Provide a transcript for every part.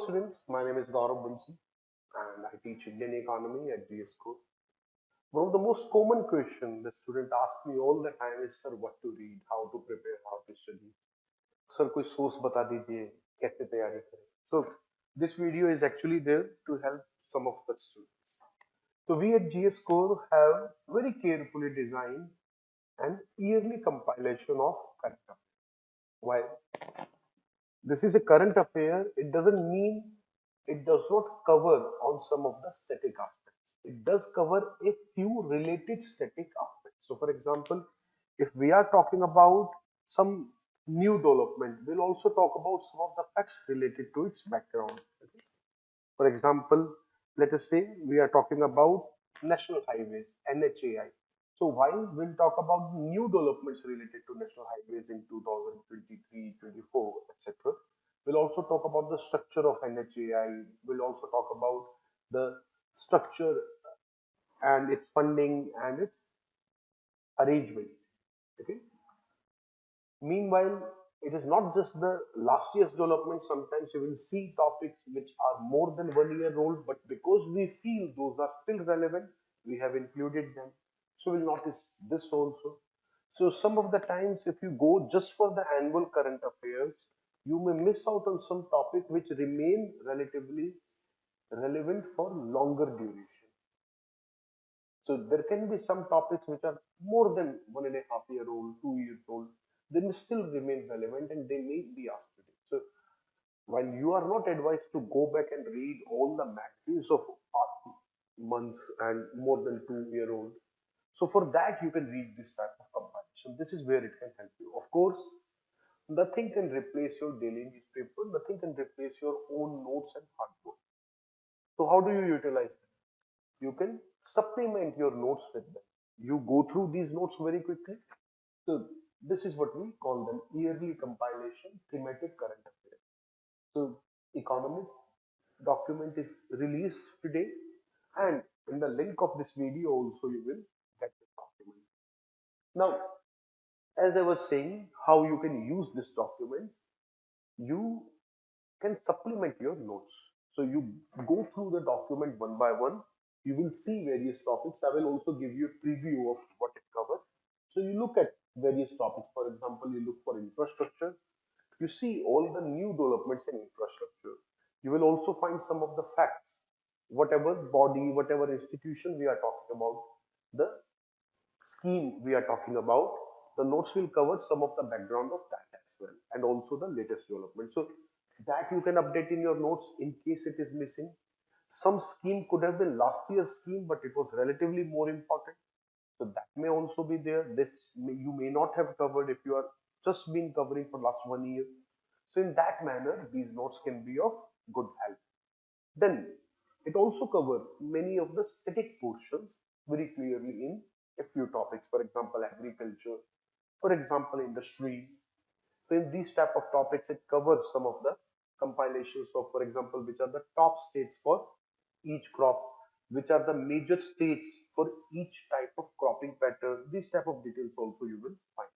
students, my name is Gaurav Bunsi and I teach Indian economy at GS School. One of the most common questions the student asks me all the time is, sir, what to read, how to prepare, how to study. Sir, कोई source बता दीजिए, कैसे तैयारी करें. So this video is actually there to help some of such students. So we at GS Core have very carefully designed an yearly compilation of current affairs. While this is a current affair, it doesn't mean it does not cover on some of the static aspects. It does cover a few related static aspects. So for example, if we are talking about some new development, we'll also talk about some of the facts related to its background. Okay? For example, let us say we are talking about national highways, NHAI. So while we'll talk about new developments related to national highways in 2023, 24, etc., we'll also talk about the structure of NHAI. We'll also talk about the structure and its funding and its arrangement. Okay. Meanwhile, it is not just the last year's development. Sometimes you will see topics which are more than 1 year old, but because we feel those are still relevant, we have included them. So we'll notice this also. So some of the times, if you go just for the annual current affairs, you may miss out on some topic which remain relatively relevant for longer duration. So there can be some topics which are more than 1.5 year old, 2 years old. They may still remain relevant and they may be asked today. So while you are not advised to go back and read all the magazines of past months and more than 2 year old, so for that you can read this type of compilation. This is where it can help you. Of course, nothing can replace your daily newspaper. Nothing can replace your own notes and hard work. So how do you utilize them? You can supplement your notes with them. You go through these notes very quickly. So this is what we call them yearly compilation thematic current affairs. So economic document is released today, and in the link of this video also you will get this document. Now, as I was saying, how you can use this document, you can supplement your notes. So you go through the document one by one. You will see various topics. I will also give you a preview of what it covers. So you look at various topics. For example, you look for infrastructure. You see all the new developments in infrastructure. You will also find some of the facts. Whatever body, whatever institution we are talking about, the scheme we are talking about, the notes will cover some of the background of that as well, and also the latest development. So that you can update in your notes in case it is missing. Some scheme could have been last year's scheme, but it was relatively more important. So that may also be there. This you may not have covered if you are just been covering for last 1 year. So in that manner, these notes can be of good help. Then it also covers many of the static portions very clearly in a few topics. For example, agriculture, for example, industry. So in these type of topics, it covers some of the compilations of, for example, which are the top states for each crop, which are the major states for each type of cropping pattern. These type of details also you will find.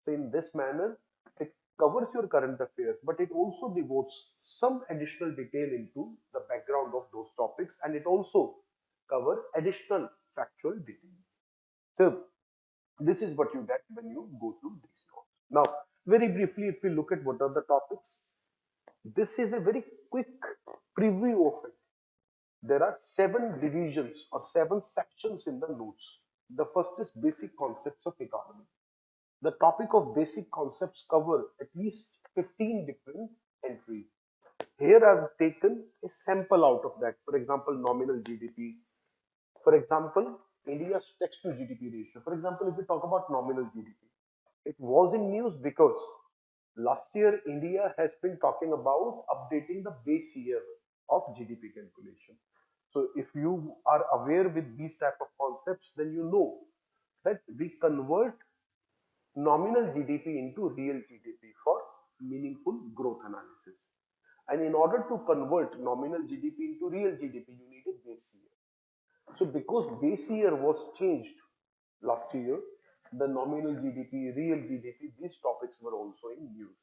So in this manner, it covers your current affairs, but it also devotes some additional detail into the background of those topics, and it also covers additional factual details. So this is what you get when you go through these notes. Now, very briefly, if we look at what are the topics, this is a very quick preview of it. There are 7 divisions or 7 sections in the notes. The first is basic concepts of economy. The topic of basic concepts cover at least 15 different entries. Here I've taken a sample out of that. For example, nominal GDP. For example, India's tax to GDP ratio. For example, if we talk about nominal GDP, it was in news because last year India has been talking about updating the base year of GDP calculation. So if you are aware with these type of concepts, then you know that we convert nominal GDP into real GDP for meaningful growth analysis. And in order to convert nominal GDP into real GDP, you need a base year. So because base year was changed last year, the nominal GDP, real GDP, these topics were also in news.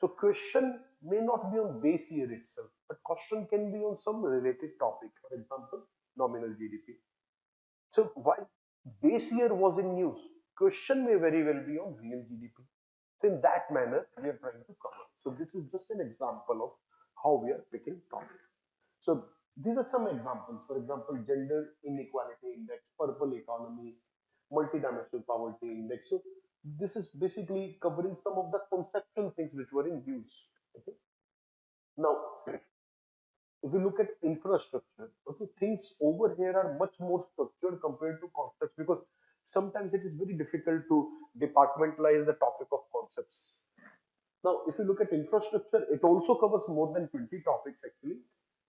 So question may not be on base year itself, but question can be on some related topic. For example, nominal GDP. So while base year was in news, question may very well be on real GDP. So in that manner, we are trying to cover. So this is just an example of how we are picking topics. So these are some examples. For example, gender inequality index, purple economy, multidimensional poverty index. So this is basically covering some of the conceptual things which were in use. Okay. Now, if you look at infrastructure, okay, things over here are much more structured compared to concepts because sometimes it is very difficult to departmentalize the topic of concepts. Now, if you look at infrastructure, it also covers more than 20 topics actually.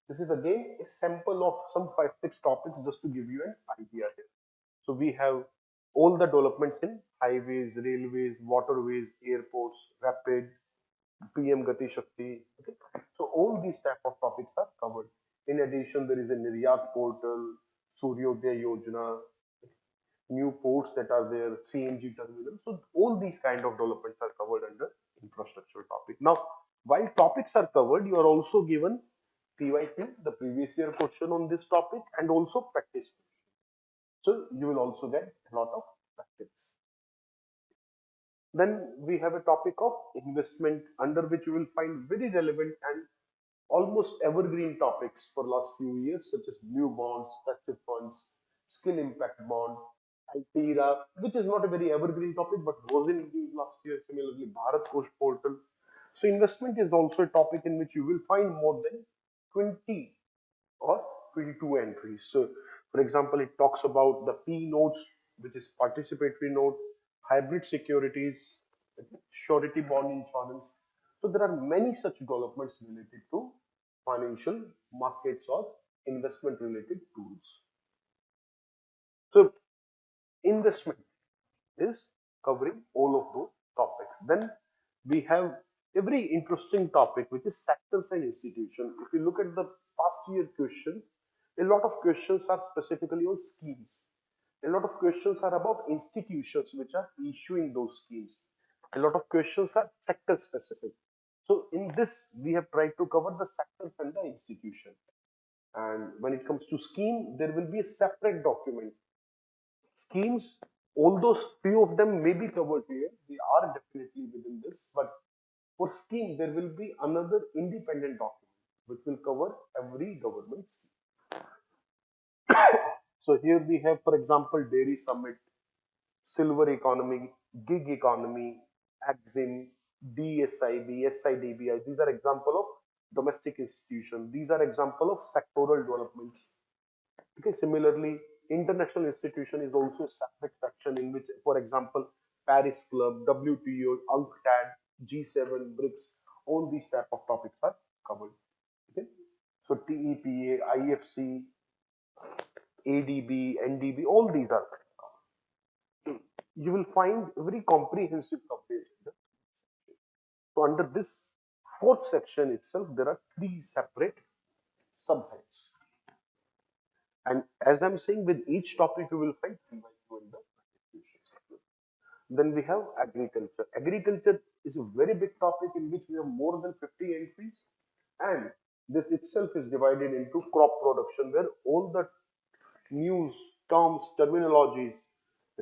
This is again a sample of some 5-6 topics just to give you an idea here. So we have all the developments in highways, railways, waterways, airports, rapid, PM Gati Shakti. Okay? So all these type of topics are covered. In addition, there is a Niryat portal, Suryodaya Yojana, new ports that are there, CNG terminals. So all these kind of developments are covered under infrastructure topic. Now, while topics are covered, you are also given PYQ, the previous year question on this topic, and also practice. So you will also get a lot of practice. Then we have a topic of investment under which you will find very relevant and almost evergreen topics for last few years, such as blue bonds, passive funds, skill impact bond, ITERA, which is not a very evergreen topic but was in use last year. Similarly, Bharat Kosh portal. So investment is also a topic in which you will find more than 20 or 22 entries. So, for example, it talks about the P notes, which is participatory note, hybrid securities, surety bond insurance. So, there are many such developments related to financial markets or investment related tools. So, investment is covering all of those topics. Then we have a very interesting topic which is sectors and institutions. If you look at the past year questions, a lot of questions are specifically on schemes. A lot of questions are about institutions which are issuing those schemes. A lot of questions are sector specific. So in this, we have tried to cover the sectors and the institution. And when it comes to scheme, there will be a separate document. Schemes, although few of them may be covered here, they are definitely within this, but for scheme, there will be another independent document which will cover every government scheme. So here we have, for example, Dairy Summit, Silver Economy, Gig Economy, Axim, DSIB, SIDBI. These are example of domestic institutions. These are example of sectoral developments. Okay, similarly, international institution is also a separate section in which, for example, Paris Club, WTO, UNCTAD, G7, BRICS, all these type of topics are covered. Okay, so TEPA, IFC, ADB, NDB, all these are covered. You will find a very comprehensive comprehension. So under this fourth section itself, there are three separate subheads. And as I'm saying, with each topic, you will find PYQ in the presentation. Then we have agriculture. Agriculture is a very big topic in which we have more than 50 entries. And this itself is divided into crop production, where all the news, terms, terminologies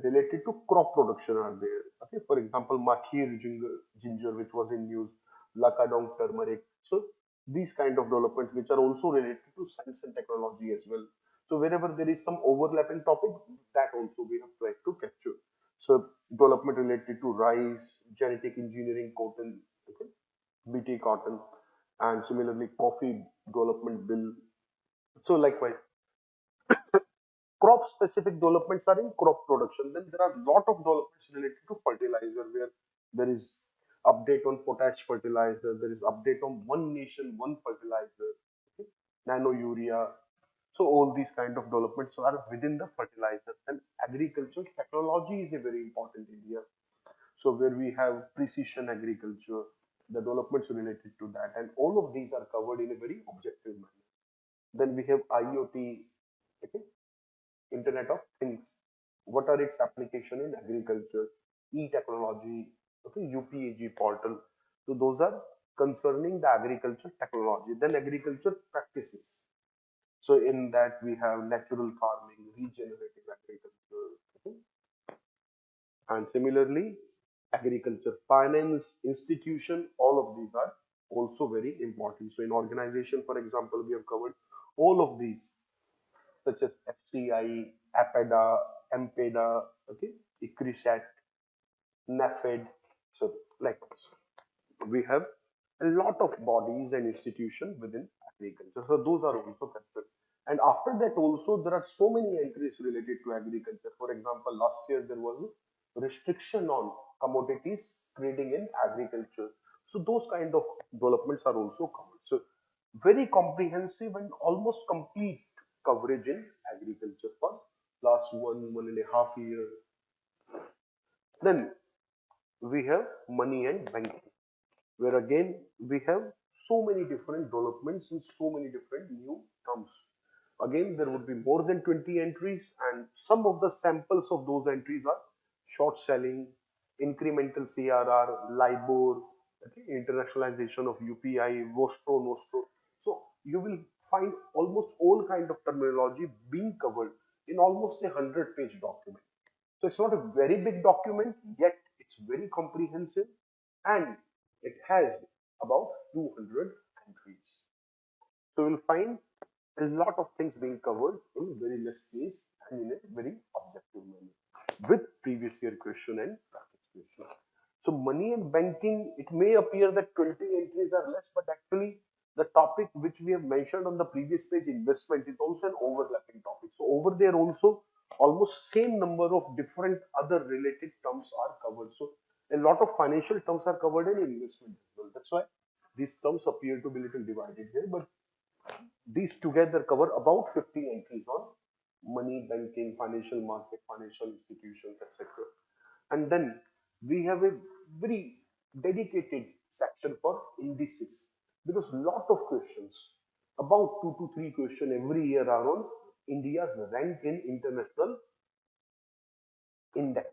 related to crop production are there. Okay, for example, Makhir ginger, which was in news, Lakadong turmeric. So these kind of developments which are also related to science and technology as well. So wherever there is some overlapping topic, that also we have tried to capture. So development related to rice, genetic engineering, cotton, okay, BT cotton, and similarly coffee development bill. So likewise, crop specific developments are in crop production. Then there are a lot of developments related to fertilizer where there is update on potash fertilizer, there is update on one nation, one fertilizer, okay, nano urea. So all these kind of developments are within the fertilizer. And agriculture technology is a very important area. So where we have precision agriculture, the developments related to that, and all of these are covered in a very objective manner. Then we have IoT, okay, Internet of Things. What are its application in agriculture, e-technology, okay, UPAG portal. So those are concerning the agriculture technology, then agriculture practices. So in that we have natural farming, regenerative agriculture, okay? And similarly, agriculture finance, institution, all of these are also very important. So in organization, for example, we have covered all of these, such as FCI, APEDA, MPEDA, okay, ICRISAT, NAFED. So like this. We have a lot of bodies and institutions within agriculture. So those are also considered. And after that also there are so many entries related to agriculture. For example, last year there was a restriction on commodities trading in agriculture. So those kind of developments are also covered. So very comprehensive and almost complete coverage in agriculture for last 1.5 years. Then we have money and banking, where again we have so many different developments and so many different new terms. Again, there would be more than 20 entries, and some of the samples of those entries are short selling, incremental CRR, LIBOR, okay, internationalization of UPI, Vostro, Nostro. So you will find almost all kind of terminology being covered in almost 100-page document. So it's not a very big document, yet it's very comprehensive, and it has about 200 entries. So you'll find a lot of things being covered in very less space and in a very objective manner with previous year question and practice question. So money and banking, it may appear that 20 entries are less, but actually the topic which we have mentioned on the previous page, investment, is also an overlapping topic. So over there also almost same number of different other related terms are covered. So a lot of financial terms are covered in investment as well. That's why these terms appear to be little divided here, but these together cover about 50 entries on money, banking, financial market, financial institutions, etc. And then we have a very dedicated section for indices, because lot of questions, about 2 to 3 questions every year, are on India's rank in international index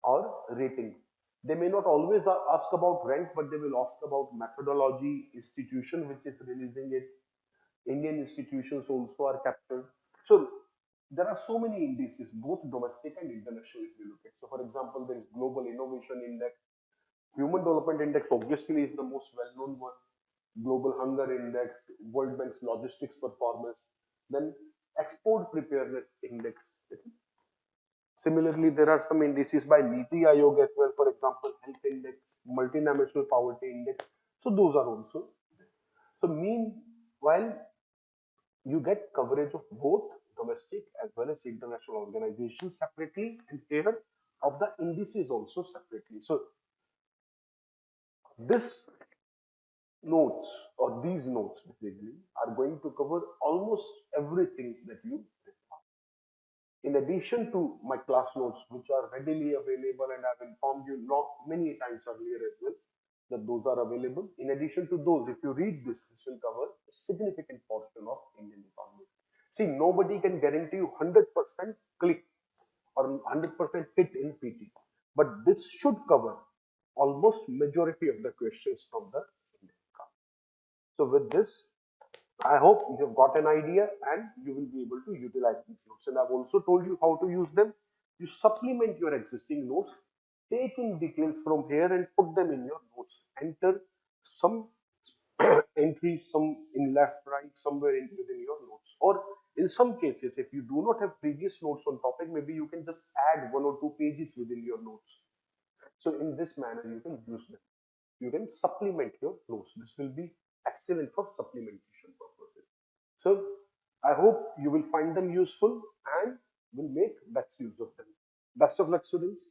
or ratings. They may not always ask about rank, but they will ask about methodology, institution which is releasing it. Indian institutions also are captured. So there are so many indices, both domestic and international, if you look at. So for example, there is Global Innovation Index, Human Development Index obviously is the most well-known one, Global Hunger Index, World Bank's Logistics Performance, then Export Preparedness Index. Similarly, there are some indices by Niti Aayog as well, for example, Health Index, Multinational Poverty Index. So those are also there. So meanwhile, you get coverage of both domestic as well as international organizations separately, and here of the indices also separately. So this notes, or these notes basically, are going to cover almost everything that you require. In addition to my class notes, which are readily available, and I've informed you many times earlier as well, that those are available. In addition to those, if you read this will cover a significant portion of Indian economy. See, nobody can guarantee you 100% click or 100% hit in PT, but this should cover almost majority of the questions from the Indian economy. So with this, I hope you have got an idea and you will be able to utilize these notes. And I've also told you how to use them. You supplement your existing notes, take in details from here and put them in your notes. Enter some entries, some in left, right, somewhere within your notes. Or in some cases, if you do not have previous notes on topic, maybe you can just add 1 or 2 pages within your notes. So in this manner, you can use them. You can supplement your notes. This will be excellent for supplementation purposes. So I hope you will find them useful and will make best use of them. Best of luck, students.